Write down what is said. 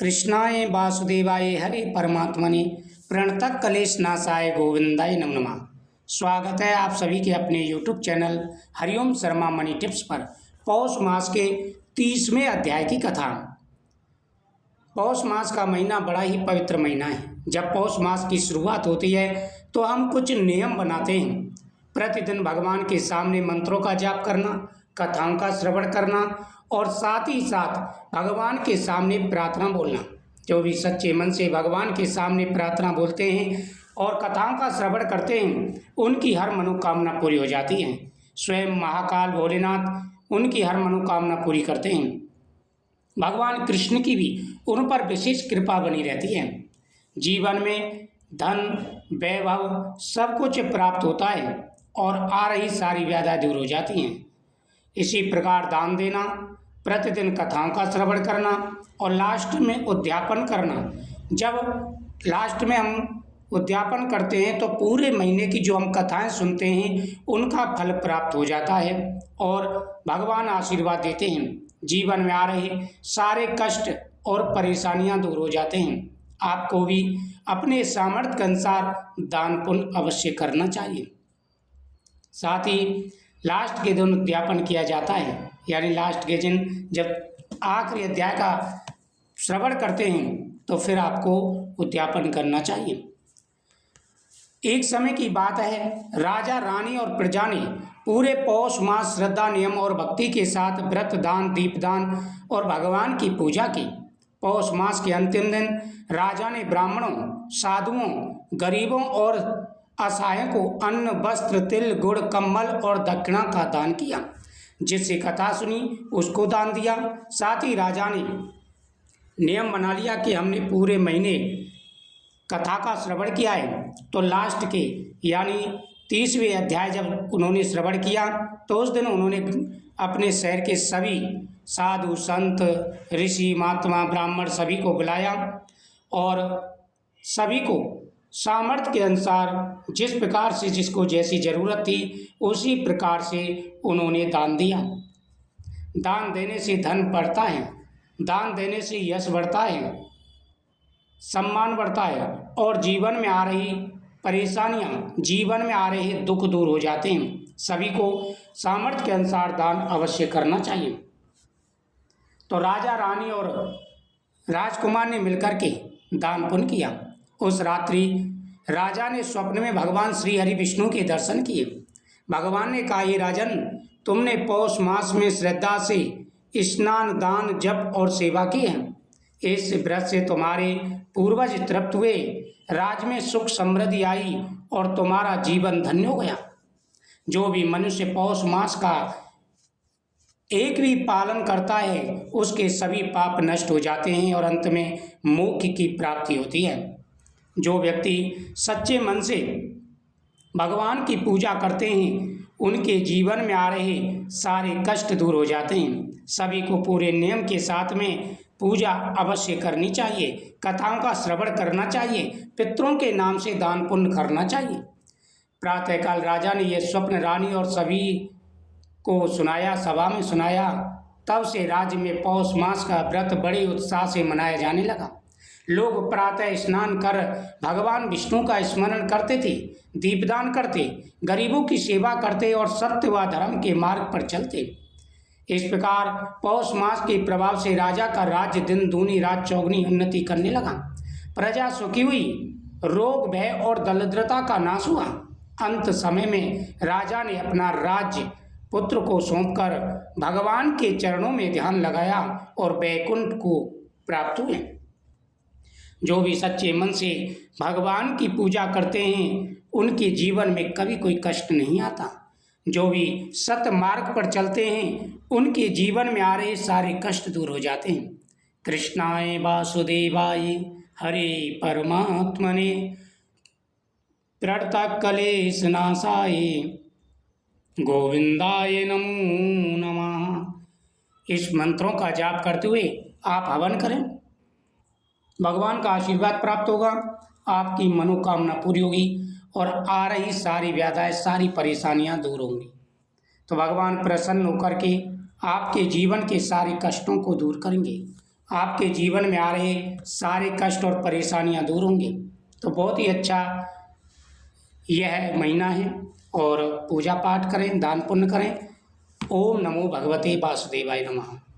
कृष्णाय वासुदेवाय हरे परमात्मने प्रणतः कलेश नाशाय गोविंदाय नमो नमः। स्वागत है आप सभी के अपने YouTube channel Hariom Sharma money tips पर। पौष मास के 30वें अध्याय की कथा। पौष मास का महीना बड़ा ही पवित्र महीना है। जब पौष मास की शुरुआत होती है तो हम कुछ नियम बनाते हैं। प्रतिदिन भगवान के सामने मंत्रों का जाप करना, कथाओं का श्रवण करना और साथ ही साथ भगवान के सामने प्रार्थना बोलना। जो भी सच्चे मन से भगवान के सामने प्रार्थना बोलते हैं और कथाओं का श्रवण करते हैं, उनकी हर मनोकामना पूरी हो जाती है। स्वयं महाकाल भोलेनाथ उनकी हर मनोकामना पूरी करते हैं। भगवान कृष्ण की भी उन पर विशेष कृपा बनी रहती है। जीवन में धन, वैभव सब कुछ प्राप्त होता है और आ रही सारी व्याधियां दूर हो जाती हैं। इसी प्रकार दान देना, प्रतिदिन कथाओं का श्रवण करना और लास्ट में उद्यापन करना। जब लास्ट में हम उद्यापन करते हैं तो पूरे महीने की जो हम कथाएं सुनते हैं उनका फल प्राप्त हो जाता है और भगवान आशीर्वाद देते हैं। जीवन में आ रहे सारे कष्ट और परेशानियां दूर हो जाते हैं। आपको भी अपने सामर्थ्य के अनुसार दान पुण्य अवश्य करना चाहिए। साथ ही लास्ट के दिन उद्यापन किया जाता है, यानी लास्ट के दिन जब आखिरी अध्याय का श्रवण करते हैं तो फिर आपको उद्यापन करना चाहिए। एक समय की बात है, राजा, रानी और प्रजा ने पूरे पौष मास श्रद्धा, नियम और भक्ति के साथ व्रत दान, दीपदान और भगवान की पूजा की। पौष मास के अंतिम दिन राजा ने ब्राह्मणों, साधुओं, गरीबों और असहायों को अन्न, वस्त्र, तिल, गुड़, कम्बल और दक्षिणा का दान किया। जिससे कथा सुनी उसको दान दिया। साथ ही राजा ने नियम बना लिया कि हमने पूरे महीने कथा का श्रवण किया है तो लास्ट के यानी 30वें अध्याय जब उन्होंने श्रवण किया तो उस दिन उन्होंने अपने शहर के सभी साधु, संत, ऋषि, महात्मा, ब्राह्मण सभी को बुलाया और सभी को सामर्थ्य के अनुसार जिस प्रकार से जिसको जैसी ज़रूरत थी उसी प्रकार से उन्होंने दान दिया। दान देने से धन बढ़ता है, दान देने से यश बढ़ता है, सम्मान बढ़ता है और जीवन में आ रही परेशानियां, जीवन में आ रहे दुख दूर हो जाते हैं। सभी को सामर्थ्य के अनुसार दान अवश्य करना चाहिए। तो राजा, रानी और राजकुमार ने मिलकर के दान पुण्य किया। उस रात्रि राजा ने स्वप्न में भगवान श्री हरि विष्णु के दर्शन किए। भगवान ने कहा, ये राजन, तुमने पौष मास में श्रद्धा से स्नान, दान, जप और सेवा की है। इस व्रत से तुम्हारे पूर्वज तृप्त हुए, राज में सुख समृद्धि आई और तुम्हारा जीवन धन्य हो गया। जो भी मनुष्य पौष मास का एक भी पालन करता है उसके सभी पाप नष्ट हो जाते हैं और अंत में मोक्ष की प्राप्ति होती है। जो व्यक्ति सच्चे मन से भगवान की पूजा करते हैं उनके जीवन में आ रहे सारे कष्ट दूर हो जाते हैं। सभी को पूरे नियम के साथ में पूजा अवश्य करनी चाहिए, कथाओं का श्रवण करना चाहिए, पितरों के नाम से दान पुण्य करना चाहिए। प्रातःकाल राजा ने यह स्वप्न रानी और सभी को सुनाया, सभा में सुनाया। तब से राज्य में पौष मास का व्रत बड़े उत्साह से मनाया जाने लगा। लोग प्रातः स्नान कर भगवान विष्णु का स्मरण करते थे, दीपदान करते, गरीबों की सेवा करते और सत्य व धर्म के मार्ग पर चलते। इस प्रकार पौष मास के प्रभाव से राजा का राज्य दिन दूनी रात चौगुनी उन्नति करने लगा। प्रजा सुखी हुई, रोग, भय और दरिद्रता का नाश हुआ। अंत समय में राजा ने अपना राज्य पुत्र को सौंपकर भगवान के चरणों में ध्यान लगाया और वैकुंठ को प्राप्त हुए। जो भी सच्चे मन से भगवान की पूजा करते हैं उनके जीवन में कभी कोई कष्ट नहीं आता। जो भी सत्य मार्ग पर चलते हैं उनके जीवन में आ रहे सारे कष्ट दूर हो जाते हैं। कृष्णाय वासुदेवाय हरे परमात्मने प्रणतः कलेश नाशाय गोविंदाय नमो नमः। इस मंत्रों का जाप करते हुए आप हवन करें, भगवान का आशीर्वाद प्राप्त होगा, आपकी मनोकामना पूरी होगी और आ रही सारी व्याधियां, सारी परेशानियां दूर होंगी। तो भगवान प्रसन्न होकर के आपके जीवन के सारे कष्टों को दूर करेंगे, आपके जीवन में आ रहे सारे कष्ट और परेशानियां दूर होंगी। तो बहुत ही अच्छा यह महीना है और पूजा पाठ करें, दान पुण्य करें। ओम नमो भगवते वासुदेवाय नमः।